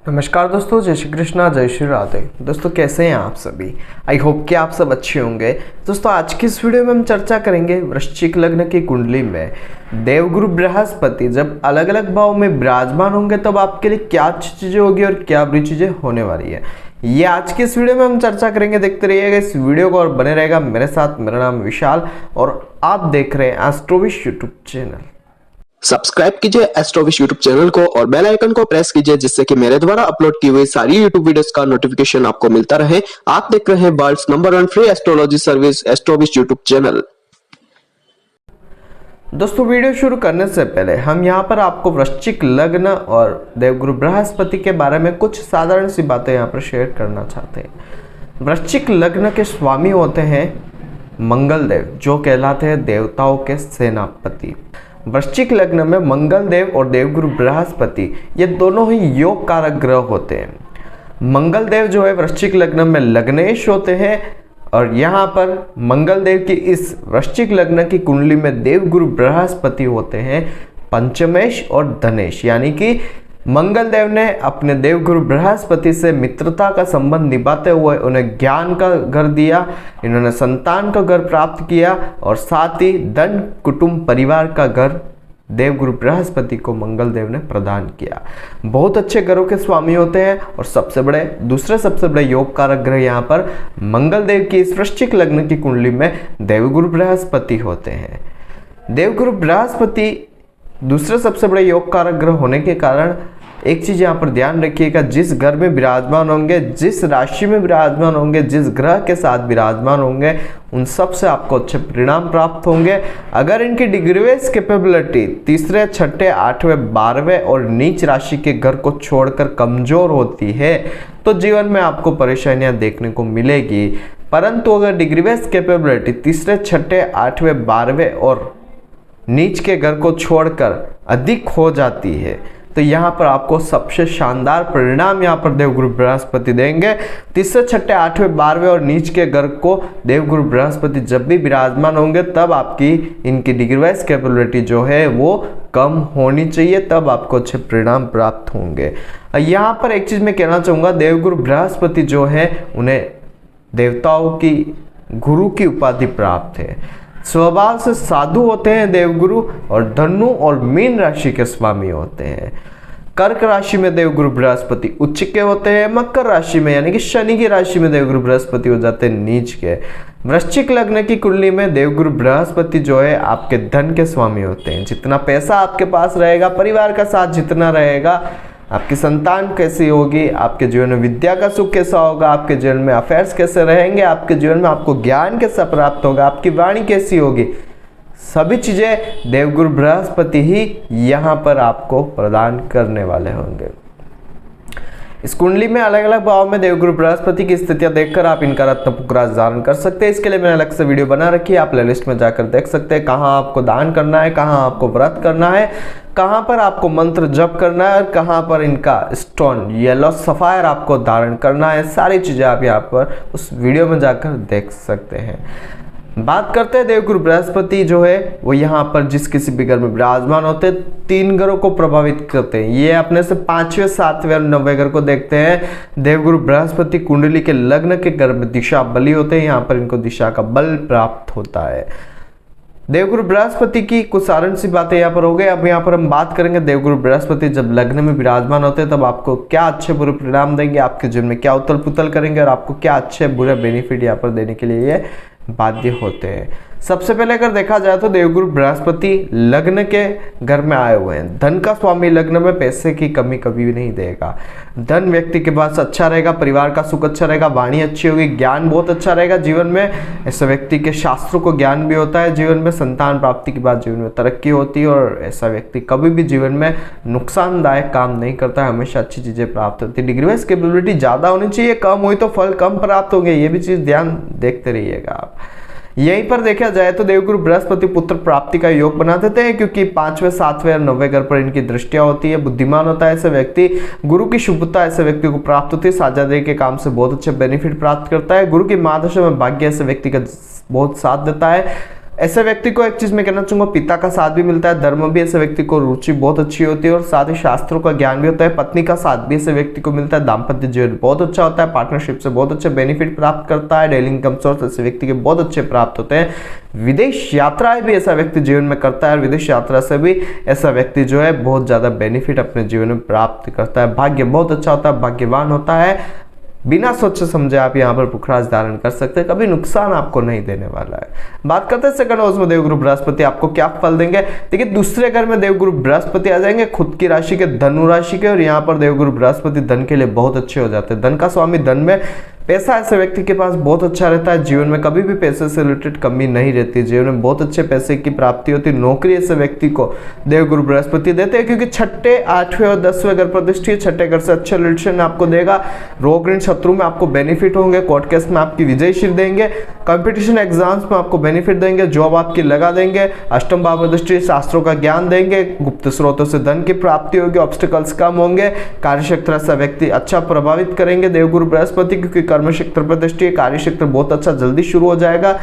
नमस्कार दोस्तों, जय श्री कृष्णा, जय श्री राधे। दोस्तों कैसे हैं आप सभी? आई होप कि आप सब अच्छे होंगे। दोस्तों आज की इस वीडियो में हम चर्चा करेंगे वृश्चिक लग्न की कुंडली में देवगुरु बृहस्पति जब अलग अलग भाव में विराजमान होंगे तब आपके लिए क्या अच्छी चीजें होगी और क्या बुरी चीजें होने वाली है, ये आज की इस वीडियो में हम चर्चा करेंगे। देखते रहिएगा इस वीडियो को और बने रहेगा मेरे साथ। मेरा नाम विशाल और आप देख रहे हैं एस्ट्रोविश यूट्यूब चैनल। सब्सक्राइब कीजिए एस्ट्रोविश यूट्यूब चैनल को और बेल आइकन को प्रेस कीजिए जिससे कि मेरे द्वारा अपलोड की हुई सारी यूट्यूब वीडियोस का नोटिफिकेशन आपको मिलता रहे। आप देख रहे हैं world's number 1 free astrology service Astrowish YouTube channel. दोस्तों वीडियो शुरू करने से पहले हम यहाँ पर आपको वृश्चिक लग्न और देवगुरु बृहस्पति के बारे में कुछ साधारण सी बातें यहाँ पर शेयर करना चाहते हैं। वृश्चिक लग्न के स्वामी होते हैं मंगल देव, जो कहलाते हैं देवताओं के सेनापति। वृश्चिक लग्न में मंगल देव और देवगुरु बृहस्पति ये दोनों ही योग कारक ग्रह होते हैं। मंगल देव जो है वृश्चिक लग्न में लग्नेश होते हैं और यहाँ पर मंगल देव की इस वृश्चिक लग्न की कुंडली में देवगुरु बृहस्पति होते हैं पंचमेश और धनेश, यानी कि मंगल देव ने अपने देवगुरु बृहस्पति से मित्रता का संबंध निभाते हुए उन्हें ज्ञान का घर दिया, इन्होंने संतान का घर प्राप्त किया और साथ ही धन कुटुंब परिवार का घर देवगुरु बृहस्पति को मंगल देव ने प्रदान किया। बहुत अच्छे ग्रहों के स्वामी होते हैं और दूसरे सबसे बड़े योग कारक ग्रह यहाँ पर मंगल देव की इस वृश्चिक लग्न की कुंडली में देवगुरु बृहस्पति होते हैं। देवगुरु बृहस्पति दूसरे सबसे बड़े योग कारक ग्रह होने के कारण एक चीज यहाँ पर ध्यान रखिएगा, जिस घर में विराजमान होंगे, जिस राशि में विराजमान होंगे, जिस ग्रह के साथ विराजमान होंगे, उन सब से आपको अच्छे परिणाम प्राप्त होंगे। अगर इनकी डिग्री वाइज कैपेबिलिटी तीसरे, छठे, आठवें, 12वें और नीच राशि के घर को छोड़कर कमजोर होती है तो जीवन में आपको परेशानियां देखने को मिलेगी। परंतु अगर डिग्री वाइज कैपेबिलिटी तीसरे, छठे, 8वें, 12वें और नीच के घर को छोड़कर अधिक हो जाती है तो यहाँ पर आपको सबसे शानदार परिणाम यहाँ पर देवगुरु बृहस्पति देंगे। तीसरे, छठे, 8वें, 12वें और नीच के घर को देवगुरु बृहस्पति जब भी विराजमान होंगे तब आपकी इनकी डिग्री वाइज कैपेबिलिटी जो है वो कम होनी चाहिए, तब आपको अच्छे परिणाम प्राप्त होंगे। यहाँ पर एक चीज मैं कहना चाहूँगा, देवगुरु बृहस्पति जो है उन्हें देवताओं की गुरु की उपाधि प्राप्त है। स्वभाव से साधु होते हैं देवगुरु और धनु और मीन राशि के स्वामी होते हैं। कर्क राशि में देवगुरु बृहस्पति उच्च के होते हैं। मकर राशि में यानी कि शनि की राशि में देवगुरु बृहस्पति हो जाते हैं नीच के। वृश्चिक लग्न की कुंडली में देवगुरु बृहस्पति जो है आपके धन के स्वामी होते हैं। जितना पैसा आपके पास रहेगा, परिवार का साथ जितना रहेगा, आपकी संतान कैसी होगी, आपके जीवन में विद्या का सुख कैसा होगा, आपके जीवन में अफेयर्स कैसे रहेंगे, आपके जीवन में आपको ज्ञान कैसा प्राप्त होगा, आपकी वाणी कैसी होगी, सभी चीजें देवगुरु बृहस्पति ही यहाँ पर आपको प्रदान करने वाले होंगे। इस कुंडली में अलग अलग भाव में देवगुरु बृहस्पति की स्थितियां देखकर आप इनका रत्न पुकराज धारण कर सकते हैं। इसके लिए मैंने अलग से वीडियो बना रखी है, आप प्लेलिस्ट में जाकर देख सकते हैं कहाँ आपको दान करना है, कहाँ आपको व्रत करना है, कहाँ पर आपको मंत्र जप करना है और कहाँ पर इनका स्टोन येलो सफायर आपको धारण करना है। सारी चीजें आप यहाँ पर उस वीडियो में जाकर देख सकते हैं। बात करते हैं देवगुरु बृहस्पति जो है वो यहाँ पर जिस किसी भी घर में विराजमान होते हैं 3 घरों को प्रभावित करते हैं। ये अपने से 5वें, 7वें और 9वें घर को देखते हैं। देवगुरु बृहस्पति कुंडली के लग्न के घर में दिशा बली होते हैं, यहाँ पर इनको दिशा का बल प्राप्त होता है। देवगुरु बृहस्पति की कुछ साधारण सी बातें यहाँ पर हो गई। अब यहाँ पर हम बात करेंगे देवगुरु बृहस्पति जब लग्न में विराजमान होते हैं तब आपको क्या अच्छे बुरे परिणाम देंगे, आपके जीवन में क्या उथल पुथल करेंगे और आपको क्या अच्छे बुरे बेनिफिट यहाँ पर देने के लिए ये बाध्य होते हैं। सबसे पहले अगर देखा जाए तो देवगुरु बृहस्पति लग्न के घर में आए हुए हैं। धन का स्वामी लग्न में पैसे की कमी कभी भी नहीं देगा। धन व्यक्ति के पास अच्छा रहेगा, परिवार का सुख अच्छा रहेगा, वाणी अच्छी होगी, ज्ञान बहुत अच्छा रहेगा जीवन में। ऐसे व्यक्ति के शास्त्रों को ज्ञान भी होता है जीवन में। संतान प्राप्ति के बाद जीवन में तरक्की होती है और ऐसा व्यक्ति कभी भी जीवन में नुकसानदायक काम नहीं करता है, हमेशा अच्छी चीजें प्राप्त होती है। डिग्री वाइज कैपेबिलिटी ज्यादा होनी चाहिए, कम हुई तो फल कम प्राप्त होंगे, ये भी चीज ध्यान देखते रहिएगा आप। यहीं पर देखा जाए तो देवगुरु बृहस्पति पुत्र प्राप्ति का योग बना देते हैं क्योंकि 5वें, 7वें और 9वें घर पर इनकी दृष्टियां होती है। बुद्धिमान होता है ऐसे व्यक्ति, गुरु की शुभता ऐसे व्यक्ति को प्राप्त होती है, साझेदारी के काम से बहुत अच्छे बेनिफिट प्राप्त करता है। गुरु की महादशा में भाग्य ऐसे व्यक्ति का बहुत साथ देता है। ऐसे व्यक्ति को एक चीज मैं कहना चाहूंगा, पिता का साथ भी मिलता है, धर्म भी ऐसे व्यक्ति को रुचि बहुत अच्छी होती है और साथ ही शास्त्रों का ज्ञान भी होता है। पत्नी का साथ भी ऐसे व्यक्ति को मिलता है, दाम्पत्य जीवन बहुत अच्छा होता है, पार्टनरशिप से बहुत अच्छे बेनिफिट प्राप्त करता है, डेली इनकम सोर्स ऐसे व्यक्ति के बहुत अच्छे प्राप्त होते हैं। विदेश यात्राएं भी ऐसा व्यक्ति जीवन में करता है और विदेश यात्रा से भी ऐसा व्यक्ति जो है बहुत ज्यादा बेनिफिट अपने जीवन में प्राप्त करता है। भाग्य बहुत अच्छा होता है, भाग्यवान होता है, बिना सोचे समझे आप यहाँ पर पुखराज धारण कर सकते हैं, कभी नुकसान आपको नहीं देने वाला है। बात करते हैं सेकंड हाउस में देवगुरु बृहस्पति आपको क्या फल देंगे। देखिए दूसरे घर में देवगुरु बृहस्पति आ जाएंगे, खुद की राशि के धनु राशि के, और यहाँ पर देवगुरु बृहस्पति धन के लिए बहुत अच्छे हो जाते हैं। धन का स्वामी धन में, पैसा ऐसे व्यक्ति के पास बहुत अच्छा रहता है, जीवन में कभी भी पैसे से रिलेटेड कमी नहीं रहती, जीवन में बहुत अच्छे पैसे की प्राप्ति होती है। नौकरी ऐसे व्यक्ति को देवगुरु बृहस्पति देते हैं, क्योंकि छठे, 8वें और 10वें घर पर दृष्टि है। छठे घर से अच्छे रिलेशन आपको देगा, रोग ऋण शत्रु में आपको बेनिफिट होंगे, कोर्ट केस में आपकी विजयशील देंगे, कंपटीशन एग्जाम्स में आपको बेनिफिट देंगे, जॉब आपकी लगा देंगे। अष्टम भाव दृष्टि शास्त्रों का ज्ञान देंगे, गुप्त स्रोतों से धन की प्राप्ति होगी, ऑब्स्टिकल्स कम होंगे, कार्यक्षेत्र ऐसा व्यक्ति अच्छा प्रभावित करेंगे देवगुरु बृहस्पति, क्योंकि कर्म क्षेत्र पर दृष्टि है, कार्य क्षेत्र बहुत अच्छा जल्दी शुरू हो जाएगा।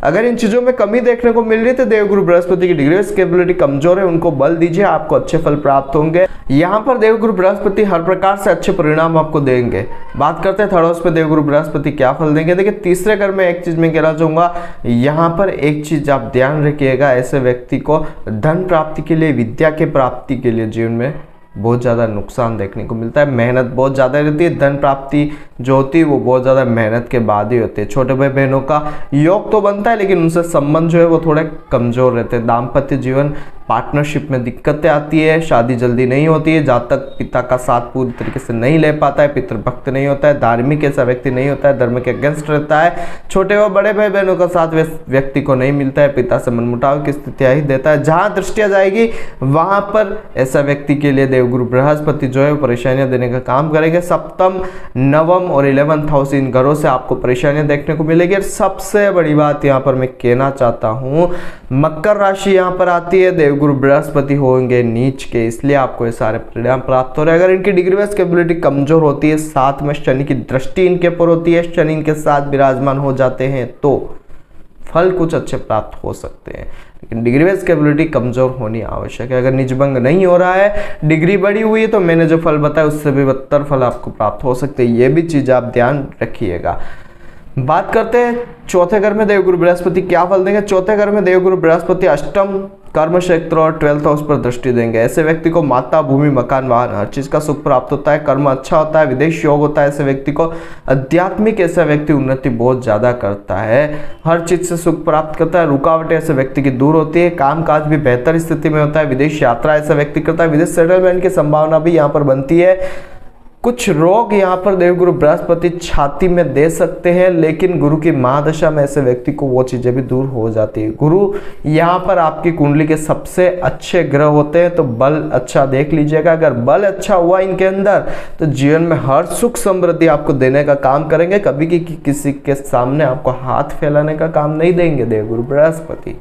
अगर इन चीजों में कमी देखने को मिल रही है तो देवगुरु बृहस्पति की डिग्री स्टेबिलिटी कमजोर है, उनको बल दीजिए, आपको अच्छे फल प्राप्त होंगे। यहाँ पर देवगुरु बृहस्पति हर प्रकार से अच्छे परिणाम आपको देंगे। बात करते हैं थर्ड हाउस पे देवगुरु बृहस्पति क्या फल देंगे। देखिए तीसरे घर में एक चीज मैं कहना चाहूंगा, यहाँ पर एक चीज आप ध्यान रखिएगा, ऐसे व्यक्ति को धन प्राप्ति के लिए, विद्या के प्राप्ति के लिए जीवन में बहुत ज़्यादा नुकसान देखने को मिलता है। मेहनत बहुत ज़्यादा रहती है, धन प्राप्ति जो होती है वो बहुत ज़्यादा मेहनत के बाद ही होती है। छोटे भाई बहनों का योग तो बनता है, लेकिन उनसे संबंध जो है वो थोड़े कमज़ोर रहते हैं। दाम्पत्य जीवन, पार्टनरशिप में दिक्कतें आती है, शादी जल्दी नहीं होती है, जब तक पिता का साथ पूरी तरीके से नहीं ले पाता है, पितृभक्त नहीं होता है, धार्मिक ऐसा व्यक्ति नहीं होता है, धर्म के अगेंस्ट रहता है, छोटे व बड़े भाई बहनों का साथ व्यक्ति को नहीं मिलता है, पिता से मनमुटाव की स्थितियाँ ही देता है। जहाँ दृष्टियाँ जाएगी वहाँ पर ऐसा व्यक्ति के लिए देवगुरु बृहस्पति जो है वो परेशानियां देने का काम करेंगे। सप्तम, नवम और 11th हाउस, इन घरों से आपको परेशानियां देखने को मिलेगी। और सबसे बड़ी बात यहाँ पर मैं कहना चाहता हूँ, मकर राशि यहाँ पर आती है, देवगुरु बृहस्पति होंगे नीच के, इसलिए आपको ये सारे परिणाम प्राप्त हो रहे हैं। अगर इनकी डिग्री वाइज कैपेबिलिटी कमजोर होती है, साथ में शनि की दृष्टि इनके ऊपर होती है, शनि इनके साथ विराजमान हो जाते हैं, तो फल कुछ अच्छे प्राप्त हो सकते हैं, लेकिन डिग्री वाइज कैपेबिलिटी कमजोर होनी आवश्यक है। अगर निजभंग नहीं हो रहा है, डिग्री बढ़ी हुई है, तो मैंने जो फल बताया उससे भी बदतर फल आपको प्राप्त हो सकते हैं। ये भी चीज आप ध्यान रखिएगा। बात करते हैं चौथे घर में देवगुरु बृहस्पति क्या फल देंगे। चौथे घर में देवगुरु बृहस्पति अष्टम, कर्म क्षेत्र और 12th हाउस पर दृष्टि देंगे। ऐसे व्यक्ति को माता, भूमि, मकान, वाहन हर चीज का सुख प्राप्त होता है, कर्म अच्छा होता है, विदेश योग होता है। ऐसे व्यक्ति को आध्यात्मिक, ऐसा व्यक्ति उन्नति बहुत ज्यादा करता है, हर चीज से सुख प्राप्त करता है, रुकावटें ऐसे व्यक्ति की दूर होती है, काम काज भी बेहतर स्थिति में होता है, विदेश यात्रा ऐसा व्यक्ति करता है, विदेश सेटलमेंट की संभावना भी यहाँ पर बनती है। कुछ रोग यहाँ पर देवगुरु बृहस्पति छाती में दे सकते हैं, लेकिन गुरु की महादशा में ऐसे व्यक्ति को वो चीजें भी दूर हो जाती है। गुरु यहाँ पर आपकी कुंडली के सबसे अच्छे ग्रह होते हैं, तो बल अच्छा देख लीजिएगा। अगर बल अच्छा हुआ इनके अंदर तो जीवन में हर सुख समृद्धि आपको देने का काम करेंगे, कभी किसी के सामने आपको हाथ फैलाने का काम नहीं देंगे देवगुरु बृहस्पति।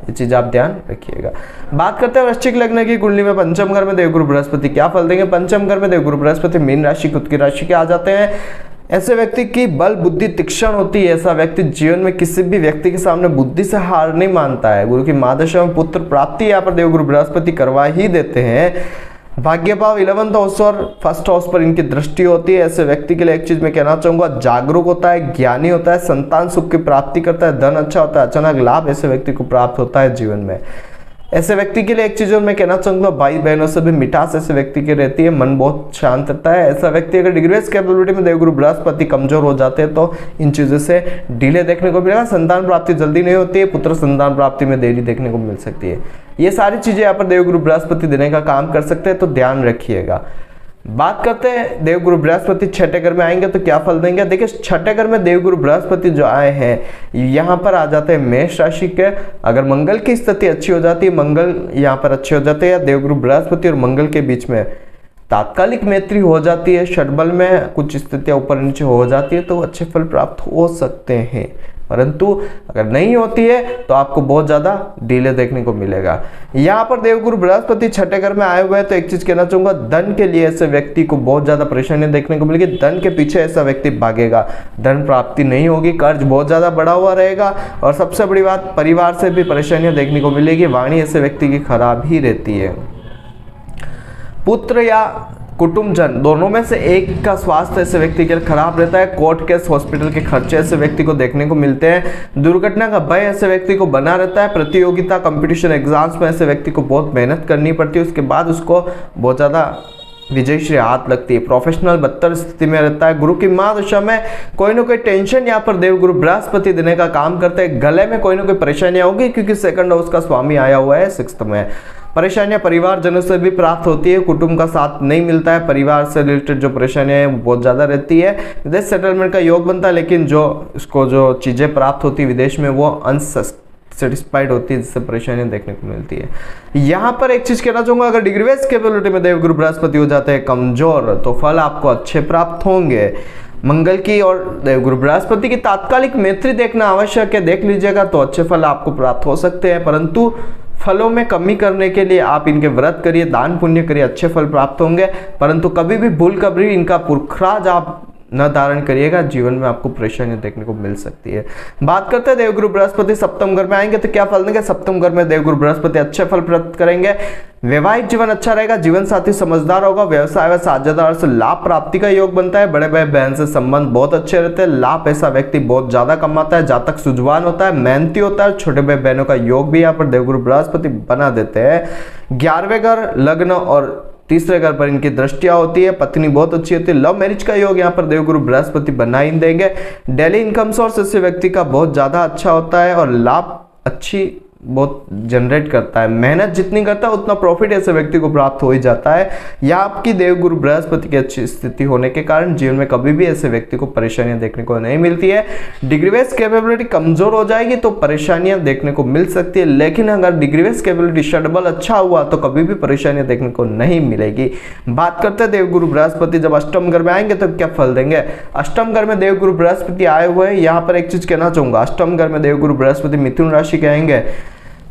ये चीज आप ध्यान रखिएगा। बात करते हैं वृश्चिक लग्न की कुंडली में पंचम घर में देवगुरु बृहस्पति क्या फल देंगे। पंचम घर में देवगुरु बृहस्पति मीन राशि, खुद की राशि के आ जाते हैं। ऐसे व्यक्ति की बल बुद्धि तीक्ष्ण होती है, ऐसा व्यक्ति जीवन में किसी भी व्यक्ति के सामने बुद्धि से हार नहीं मानता है। गुरु की महादशा में पुत्र प्राप्ति यहाँ पर देवगुरु बृहस्पति करवा ही देते हैं। भाग्य भाव 11th हाउस और 1st हाउस पर इनकी दृष्टि होती है। ऐसे व्यक्ति के लिए एक चीज मैं कहना चाहूंगा, जागरूक होता है, ज्ञानी होता है, संतान सुख की प्राप्ति करता है, धन अच्छा होता है, अचानक लाभ ऐसे व्यक्ति को प्राप्त होता है जीवन में। ऐसे व्यक्ति के लिए एक चीज और मैं कहना चाहूंगा, भाई बहनों से भी मिठास ऐसे व्यक्ति की रहती है, मन बहुत शांत रहता है। ऐसा व्यक्ति अगर डिग्री वाइज कैपेबिलिटी में देवगुरु बृहस्पति कमजोर हो जाते हैं तो इन चीजों से डिले देखने को मिलेगा। संतान प्राप्ति जल्दी नहीं होती है, पुत्र संतान प्राप्ति में देरी देखने को मिल सकती है। ये सारी चीजें यहाँ पर देवगुरु बृहस्पति देने का काम कर सकते हैं, तो ध्यान रखिएगा। बात करते हैं देवगुरु बृहस्पति छठे घर में आएंगे तो क्या फल देंगे। देखिए छठे घर में देवगुरु बृहस्पति जो आए हैं यहाँ पर आ जाते हैं मेष राशि के। अगर मंगल की स्थिति अच्छी हो जाती है, मंगल यहाँ पर अच्छे हो जाते हैं, या देवगुरु बृहस्पति और मंगल के बीच में तात्कालिक मैत्री हो जाती है, षटबल में कुछ स्थितियां ऊपर नीचे हो जाती है, तो अच्छे फल प्राप्त हो सकते हैं। परंतु अगर नहीं होती है तो आपको बहुत ज़्यादा डिले देखने को मिलेगा। यहाँ पर देवगुरु बृहस्पति छठे घर में आए हुए हैं तो एक चीज़ कहना चाहूँगा, धन के लिए ऐसे व्यक्ति को बहुत ज़्यादा परेशानियां देखने को मिलेगी। धन के पीछे ऐसा व्यक्ति भागेगा, धन प्राप्ति नहीं होगी, कर्ज बहुत ज़्यादा बढ़ा हुआ रहेगा और सबसे बड़ी बात परिवार से भी परेशानियां देखने को मिलेगी। वाणी ऐसे व्यक्ति की खराब ही रहती है। पुत्र या कुटुंबजन दोनों में से एक का स्वास्थ्य ऐसे व्यक्ति के लिए खराब रहता है। कोर्ट केस हॉस्पिटल के खर्चे ऐसे व्यक्ति को देखने को मिलते हैं। दुर्घटना का भय ऐसे व्यक्ति को बना रहता है। प्रतियोगिता कंपटीशन एग्जाम्स में ऐसे व्यक्ति को बहुत मेहनत करनी पड़ती है, उसके बाद उसको बहुत ज़्यादा विजयश्री हाथ लगती है। प्रोफेशनल बदतर स्थिति में रहता है। गुरु की महादशा में कोई ना कोई टेंशन यहाँ पर देवगुरु बृहस्पति देने का काम करते हैं। गले में कोई ना कोई परेशानियां होगी क्योंकि सेकंड हाउस का स्वामी आया हुआ है 6th में। परेशानियां परिवारजनों से भी प्राप्त होती है। कुटुंब का साथ नहीं मिलता है। परिवार से रिलेटेड जो परेशानियां हैं वो बहुत ज़्यादा रहती है। विदेश सेटलमेंट का योग बनता है, लेकिन जो चीज़ें प्राप्त होती है विदेश में वो सेटिस्फाइड होती है, जिससे परेशानियां देखने को मिलती है। यहाँ पर एक चीज कहना चाहूंगा, अगर डिग्री बेस कैपेबिलिटी में देवगुरु बृहस्पति हो जाते हैं कमजोर तो फल आपको अच्छे प्राप्त होंगे। मंगल की और देवगुरु बृहस्पति की तात्कालिक मैत्री देखना आवश्यक है, देख लीजिएगा तो अच्छे फल आपको प्राप्त हो सकते हैं, परंतु फलों में कमी करने के लिए आप इनके व्रत करिए, दान पुण्य करिए, अच्छे फल प्राप्त होंगे। परंतु कभी भी भूल कभी इनका पुरखराज आप न धारण करिएगा, जीवन में आपको परेशानियां देखने को मिल सकती है। बात करते हैं देवगुरु बृहस्पति सप्तम घर में आएंगे तो क्या फल देंगे। सप्तम घर में देवगुरु बृहस्पति अच्छे फल प्राप्त करेंगे। वैवाहिक जीवन अच्छा रहेगा, जीवन साथी समझदार होगा, व्यवसाय व साझेदार से लाभ प्राप्ति का योग बनता है। बड़े भाई बहन से संबंध बहुत अच्छे रहते हैं। लाभ ऐसा व्यक्ति बहुत ज्यादा कमाता है, जातक सुजवान होता है, मेहनती होता है। छोटे भाई बहनों का योग भी यहाँ पर देवगुरु बृहस्पति बना देते हैं। 11वें घर लग्न और 3रे घर पर इनकी दृष्टियां होती है। पत्नी बहुत अच्छी होती है। लव मैरिज का योग यहाँ पर देवगुरु बृहस्पति बना ही देंगे। डेली इनकम सोर्स ऐसे व्यक्ति का बहुत ज्यादा अच्छा होता है और लाभ अच्छी बहुत जनरेट करता है। मेहनत जितनी करता है उतना प्रॉफिट ऐसे व्यक्ति को प्राप्त हो ही जाता है। या आपकी देवगुरु बृहस्पति की अच्छी स्थिति होने के कारण जीवन में कभी भी ऐसे व्यक्ति को परेशानियां देखने को नहीं मिलती है। डिग्री बेस कैपेबिलिटी कमजोर हो जाएगी तो परेशानियां देखने को मिल सकती है, लेकिन अगर डिग्री बेस कैपेबिलिटी षडबल अच्छा हुआ तो कभी भी परेशानियां देखने को नहीं मिलेगी। बात करते हैं देवगुरु बृहस्पति जब अष्टम घर में आएंगे तो क्या फल देंगे। अष्टम घर में देवगुरु बृहस्पति आए हुए हैं। यहाँ पर एक चीज कहना चाहूंगा, अष्टम घर में देवगुरु बृहस्पति मिथुन राशि के आएंगे।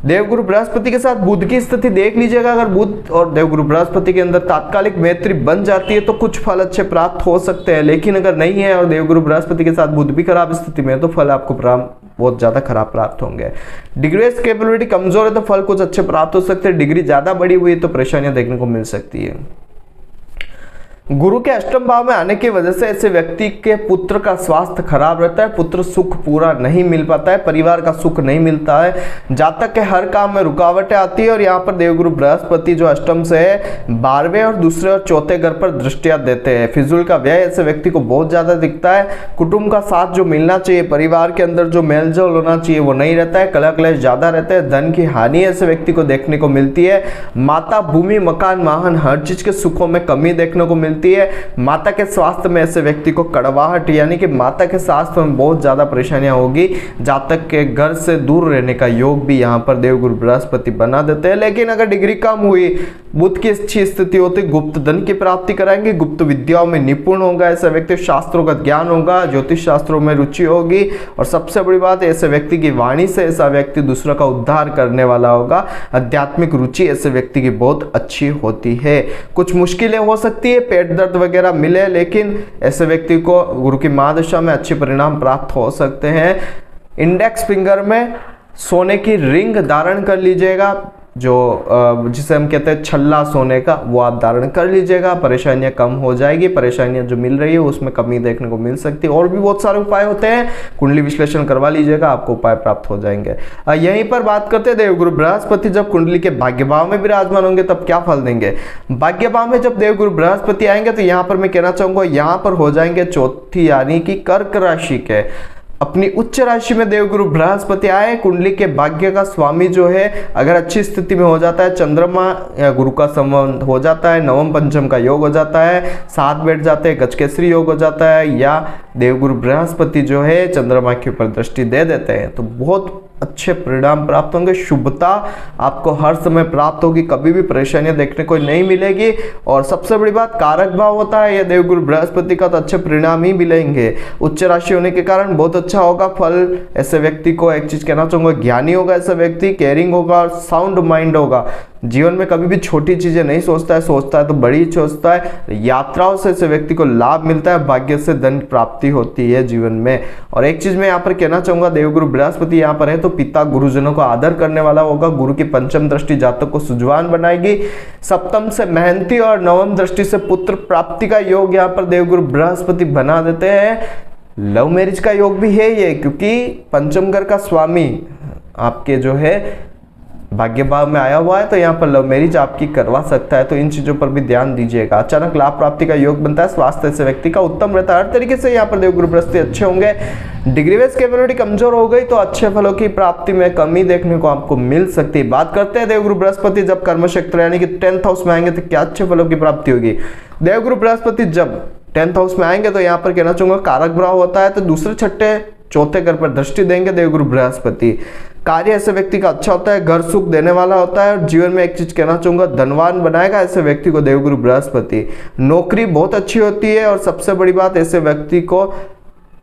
देवगुरु बृहस्पति के साथ बुध की स्थिति देख लीजिएगा। अगर बुध और देवगुरु बृहस्पति के अंदर तात्कालिक मैत्री बन जाती है तो कुछ फल अच्छे प्राप्त हो सकते हैं, लेकिन अगर नहीं है और देवगुरु बृहस्पति के साथ बुध भी खराब स्थिति में है तो फल आपको बहुत ज्यादा खराब प्राप्त होंगे। डिग्री कैपेबिलिटी कमजोर है तो फल कुछ अच्छे प्राप्त हो सकते हैं। डिग्री ज्यादा बड़ी हुई तो परेशानियां देखने को मिल सकती है। गुरु के अष्टम भाव में आने की वजह से ऐसे व्यक्ति के पुत्र का स्वास्थ्य खराब रहता है। पुत्र सुख पूरा नहीं मिल पाता है, परिवार का सुख नहीं मिलता है, जातक के हर काम में रुकावटें आती है। और यहाँ पर देवगुरु बृहस्पति जो अष्टम से है 12वें और 2रे और 4थे घर पर दृष्टियां देते हैं। फिजूल का व्यय ऐसे व्यक्ति को बहुत ज्यादा दिखता है। कुटुंब का साथ जो मिलना चाहिए, परिवार के अंदर जो मेलजोल होना चाहिए वो नहीं रहता है। कलह क्लेश ज्यादा रहते हैं। धन की हानि ऐसे व्यक्ति को देखने को मिलती है। माता, भूमि, मकान, वाहन हर चीज के सुखों में कमी देखने को मिलती है। माता के स्वास्थ्य में ऐसे व्यक्ति को कड़वाहट यानी कि माता के स्वास्थ्य में बहुत ज्यादा परेशानियां होगी। जातक के घर से दूर रहने का योग भी यहाँ पर देवगुरु बृहस्पति बना देते हैं। लेकिन अगर डिग्री कम हुई, बुध की अच्छी स्थिति होती, गुप्त धन की प्राप्ति कराएंगे, गुप्त विद्याओं में निपुण होगा ऐसा व्यक्ति, शास्त्रों का ज्ञान होगा, ज्योतिष शास्त्रों में रुचि होगी और सबसे बड़ी बात ऐसे व्यक्ति की वाणी से ऐसा व्यक्ति दूसरा का उद्धार करने वाला होगा। आध्यात्मिक रुचि ऐसे व्यक्ति की बहुत अच्छी होती है। कुछ मुश्किलें हो सकती है, पेट दर्द वगैरह मिले, लेकिन ऐसे व्यक्ति को गुरु की महादशा में अच्छे परिणाम प्राप्त हो सकते हैं। इंडेक्स फिंगर में सोने की रिंग धारण कर लीजिएगा, जो जिसे हम कहते हैं छल्ला सोने का, वो आप धारण कर लीजिएगा, परेशानियां कम हो जाएगी। परेशानियां जो मिल रही है उसमें कमी देखने को मिल सकती है। और भी बहुत सारे उपाय होते हैं, कुंडली विश्लेषण करवा लीजिएगा, आपको उपाय प्राप्त हो जाएंगे। यहीं पर बात करते हैं देवगुरु बृहस्पति जब कुंडली के भाग्य भाव में विराजमान होंगे तब क्या फल देंगे। भाग्य भाव में जब देवगुरु बृहस्पति आएंगे तो यहाँ पर मैं कहना चाहूंगा, यहाँ पर हो जाएंगे चौथी यानी कि कर्क राशि के। अपनी उच्च राशि में देवगुरु बृहस्पति आए, कुंडली के भाग्य का स्वामी जो है अगर अच्छी स्थिति में हो जाता है, चंद्रमा या गुरु का संबंध हो जाता है, नवम पंचम का योग हो जाता है, साथ बैठ जाते हैं, गजकेसरी योग हो जाता है, या देवगुरु बृहस्पति जो है चंद्रमा के ऊपर दृष्टि दे देते हैं तो बहुत अच्छे परिणाम प्राप्त होंगे, शुभता आपको हर समय प्राप्त होगी, कभी भी परेशानियां देखने को नहीं मिलेगी। और सबसे बड़ी बात, कारक भाव होता है यह देवगुरु बृहस्पति का, तो अच्छे परिणाम ही मिलेंगे। उच्च राशि होने के कारण बहुत अच्छा होगा फल। ऐसे व्यक्ति को एक चीज कहना चाहूंगा, ज्ञानी होगा ऐसा व्यक्ति, केयरिंग होगा और साउंड माइंड होगा। जीवन में कभी भी छोटी चीजें नहीं सोचता है तो बड़ी सोचता है। यात्राओं से ऐसे व्यक्ति को लाभ मिलता है, भाग्य से धन प्राप्ति होती है जीवन में। और एक चीज मैं यहाँ पर कहना चाहूंगा, देवगुरु बृहस्पति यहाँ पर है तो पिता गुरुजनों को आदर करने वाला होगा। गुरु की पंचम दृष्टि जातक को सुजवान बनाएगी। सप्तम से मेहनती और नवम दृष्टि से पुत्र प्राप्ति का योग यहाँ पर देवगुरु बृहस्पति बना देते हैं। लव मैरिज का योग भी है ये, क्योंकि पंचम घर का स्वामी आपके जो है भाग्य भाव में आया हुआ है, तो यहाँ पर लव मैरिज आपकी करवा सकता है। तो इन चीजों पर भी ध्यान दीजिएगा। अचानक लाभ प्राप्ति का योग बनता है। स्वास्थ्य से व्यक्ति का उत्तम रहता है। हर तरीके से यहाँ पर देवगुरु बृहस्पति अच्छे होंगे। डिग्री बेस कैपेबिलिटी कमजोर हो गई तो अच्छे फलों की प्राप्ति में कमी देखने को आपको मिल सकती है। बात करते हैं देवगुरु बृहस्पति जब कर्म क्षेत्र यानी कि 10th हाउस में आएंगे तो क्या अच्छे फलों की प्राप्ति होगी। देवगुरु बृहस्पति जब 10th हाउस में आएंगे तो यहाँ पर कहना चाहूंगा कारक भाव होता है, तो दूसरे छठे चौथे घर पर दृष्टि देंगे देवगुरु बृहस्पति। कार्य ऐसे व्यक्ति का अच्छा होता है, घर सुख देने वाला होता है और जीवन में एक चीज कहना चाहूंगा, धनवान बनाएगा ऐसे व्यक्ति को देवगुरु बृहस्पति। नौकरी बहुत अच्छी होती है और सबसे बड़ी बात, ऐसे व्यक्ति को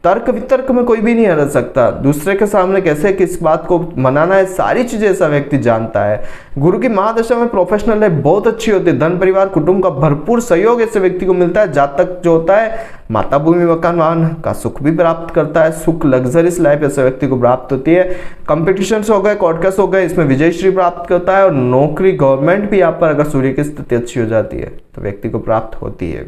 तर्क वितर्क में कोई भी नहीं हरा सकता। दूसरे के सामने कैसे किस बात को मनाना है, सारी चीजें ऐसा व्यक्ति जानता है। गुरु की महादशा में प्रोफेशनल लाइफ बहुत अच्छी होती है। धन परिवार कुटुंब का भरपूर सहयोग ऐसे व्यक्ति को मिलता है। जातक जो होता है माता भूमि मकान वाहन का सुख भी प्राप्त करता है। सुख लग्जरीस लाइफ ऐसे व्यक्ति को प्राप्त होती है। कंपटीशन हो गए, कोर्ट केस हो गए, इसमें विजयश्री प्राप्त करता है। और नौकरी गवर्नमेंट भी यहाँ पर अगर सूर्य की स्थिति अच्छी हो जाती है तो व्यक्ति को प्राप्त होती है।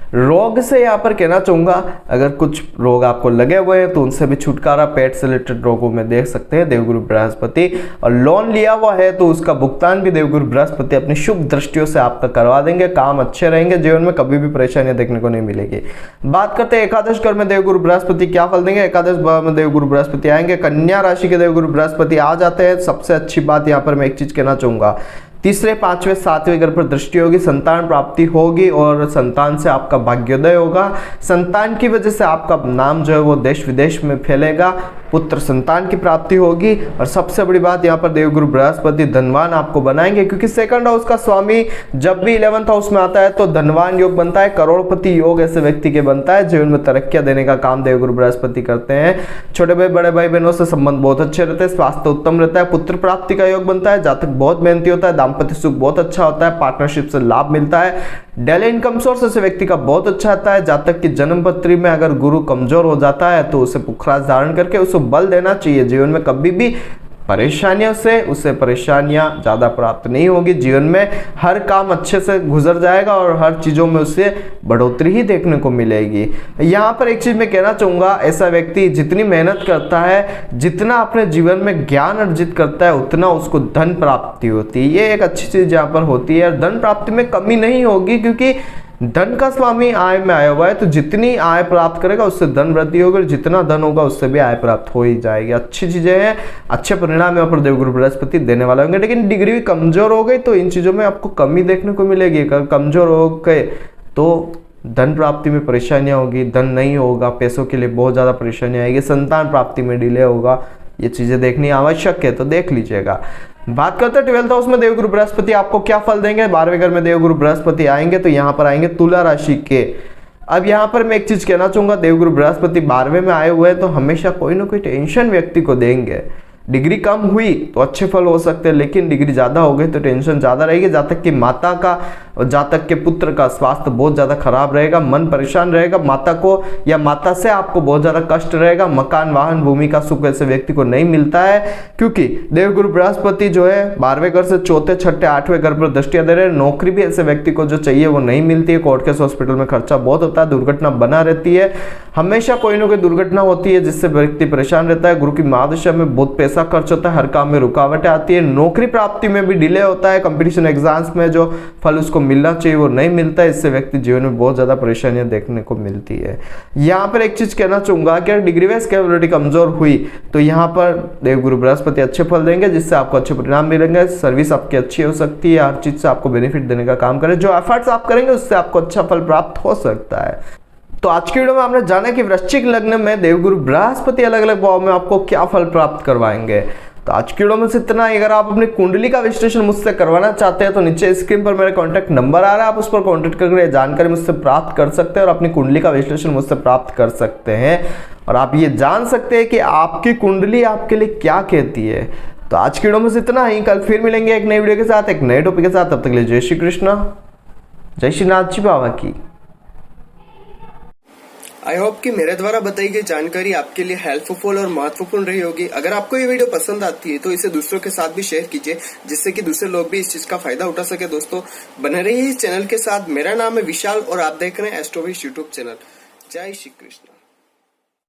रोग से यहाँ पर कहना चाहूंगा, अगर कुछ रोग आपको लगे हुए हैं तो उनसे भी छुटकारा पेट से रिलेटेड रोगों में देख सकते हैं देवगुरु बृहस्पति। और लोन लिया हुआ है तो उसका भुगतान भी देवगुरु बृहस्पति अपनी शुभ दृष्टियों से आपका करवा देंगे। काम अच्छे रहेंगे, जीवन में कभी भी परेशानियां देखने को नहीं मिलेगी। बात करते हैं एकादश घर में देवगुरु बृहस्पति क्या फल देंगे। एकादश भाव में देवगुरु बृहस्पति आएंगे। कन्या राशि के देवगुरु बृहस्पति आ जाते हैं। सबसे अच्छी बात यहाँ पर मैं एक चीज कहना चाहूंगा, तीसरे पांचवें सातवें घर पर दृष्टि होगी, संतान प्राप्ति होगी और संतान से आपका भाग्योदय होगा। संतान की वजह से आपका नाम जो है वो देश विदेश में फैलेगा। पुत्र संतान की प्राप्ति होगी। और सबसे बड़ी बात यहाँ पर देवगुरु बृहस्पति धनवान आपको बनाएंगे, क्योंकि सेकंड हाउस का स्वामी जब भी 11th हाउस में आता है तो धनवान योग बनता है। करोड़पति योग ऐसे व्यक्ति के बनता है। जीवन में तरक्कियां देने का काम देवगुरु बृहस्पति करते हैं। छोटे भाई बड़े भाई बहनों से संबंध बहुत अच्छे रहते हैं। स्वास्थ्य उत्तम रहता है। पुत्र प्राप्ति का योग बनता है। जातक बहुत मेहनती होता है। दाम्पत्य सुख बहुत अच्छा होता है। पार्टनरशिप से लाभ मिलता है। डेली इनकम सोर्स ऐसे व्यक्ति का बहुत अच्छा आता है। जातक की जन्म पत्री में अगर गुरु कमजोर हो जाता है तो उसे पुखराज धारण करके उसको बल देना चाहिए। जीवन में कभी भी परेशानियों से उसे परेशानियां ज्यादा प्राप्त नहीं होगी। जीवन में हर काम अच्छे से गुजर जाएगा और हर चीजों में उसे बढ़ोतरी ही देखने को मिलेगी। यहाँ पर एक चीज मैं कहना चाहूंगा, ऐसा व्यक्ति जितनी मेहनत करता है, जितना अपने जीवन में ज्ञान अर्जित करता है, उतना उसको धन प्राप्ति होती है। ये एक अच्छी चीज यहाँ पर होती है। और धन प्राप्ति में कमी नहीं होगी, क्योंकि धन का स्वामी आय में आया हुआ है। तो जितनी आय प्राप्त करेगा उससे धन वृद्धि होगी, जितना धन होगा उससे भी आय प्राप्त हो ही जाएगी। अच्छी चीजें हैं, अच्छे परिणाम यहाँ पर देवगुरु बृहस्पति देने वाले होंगे। लेकिन डिग्री भी कमजोर हो गई तो इन चीजों में आपको कमी देखने को मिलेगी। अगर कमजोर हो गए तो धन प्राप्ति में परेशानियां होगी, धन नहीं होगा, पैसों के लिए बहुत ज्यादा परेशानी आएगी, संतान प्राप्ति में डिले होगा। ये चीजें देखनी आवश्यक है, तो देख लीजिएगा। बात करते हैं 12th हाउस में देवगुरु बृहस्पति आपको क्या फल देंगे। 12वें घर में देवगुरु बृहस्पति आएंगे तो यहाँ पर आएंगे तुला राशि के। अब यहाँ पर मैं एक चीज कहना चाहूंगा, देवगुरु बृहस्पति 12वें में आए हुए हैं तो हमेशा कोई ना कोई टेंशन व्यक्ति को देंगे। डिग्री कम हुई तो अच्छे फल हो सकते हैं, लेकिन डिग्री ज्यादा हो गई तो टेंशन ज्यादा रहेगी। जातक की माता का और जातक के पुत्र का स्वास्थ्य बहुत ज्यादा खराब रहेगा, मन परेशान रहेगा। माता को या माता से आपको बहुत ज्यादा कष्ट रहेगा। मकान वाहन भूमि का सुख ऐसे व्यक्ति को नहीं मिलता है, क्योंकि देवगुरु बृहस्पति जो है 12वें घर से चौथे छठे 8वें घर पर दृष्टियां दे रहे हैं। नौकरी भी ऐसे व्यक्ति को जो चाहिए वो नहीं मिलती है। कोर्ट केस हॉस्पिटल में खर्चा बहुत होता है, दुर्घटना बना रहती है। हमेशा कोई ना कोई दुर्घटना होती है जिससे व्यक्ति परेशान रहता है। गुरु की महादशा में बहुत पैसा खर्च होता है, हर काम में रुकावटें आती है। नौकरी प्राप्ति में भी डिले होता है। कंपटीशन एग्जाम्स में जो फल उसको मिलना चाहिए वो नहीं मिलता है। इससे व्यक्ति जीवन में बहुत ज्यादा परेशानियां देखने को मिलती है। यहाँ पर एक चीज कहना चाहूंगा कि डिग्री वाइज कैपेबिलिटी कमजोर हुई तो यहाँ पर देवगुरु बृहस्पति अच्छे फल देंगे, जिससे आपको अच्छे परिणाम मिलेंगे। सर्विस आपकी अच्छी हो सकती है, हर चीज से आपको बेनिफिट देने का काम करें। जो एफर्ट्स आप करेंगे उससे आपको अच्छा फल प्राप्त हो सकता है। तो आज की वीडियो में हमने जाना कि वृश्चिक लग्न में देवगुरु बृहस्पति अलग अलग भाव में आपको क्या फल प्राप्त करवाएंगे। तो आज की वीडियो में से इतना ही। अगर आप अपनी कुंडली का विश्लेषण मुझसे करवाना चाहते हैं तो नीचे स्क्रीन पर मेरा कॉन्टैक्ट नंबर आ रहा है, आप उस पर कॉन्टैक्ट करके जानकारी मुझसे प्राप्त कर सकते हैं और अपनी कुंडली का विश्लेषण मुझसे प्राप्त कर सकते हैं और आप ये जान सकते हैं कि आपकी कुंडली आपके लिए क्या कहती है। तो आज की वीडियो में से इतना ही। कल फिर मिलेंगे एक नई वीडियो के साथ, एक नए टॉपिक के साथ। तब तक के लिए जय श्री कृष्ण, जय श्री नाथ जी बाबा की। आई होप कि मेरे द्वारा बताई गई जानकारी आपके लिए हेल्पफुल और महत्वपूर्ण रही होगी। अगर आपको ये वीडियो पसंद आती है तो इसे दूसरों के साथ भी शेयर कीजिए, जिससे कि दूसरे लोग भी इस चीज का फायदा उठा सके। दोस्तों बने रहिए इस चैनल के साथ। मेरा नाम है विशाल और आप देख रहे हैं एस्ट्रोविश यूट्यूब चैनल। जय श्री कृष्ण।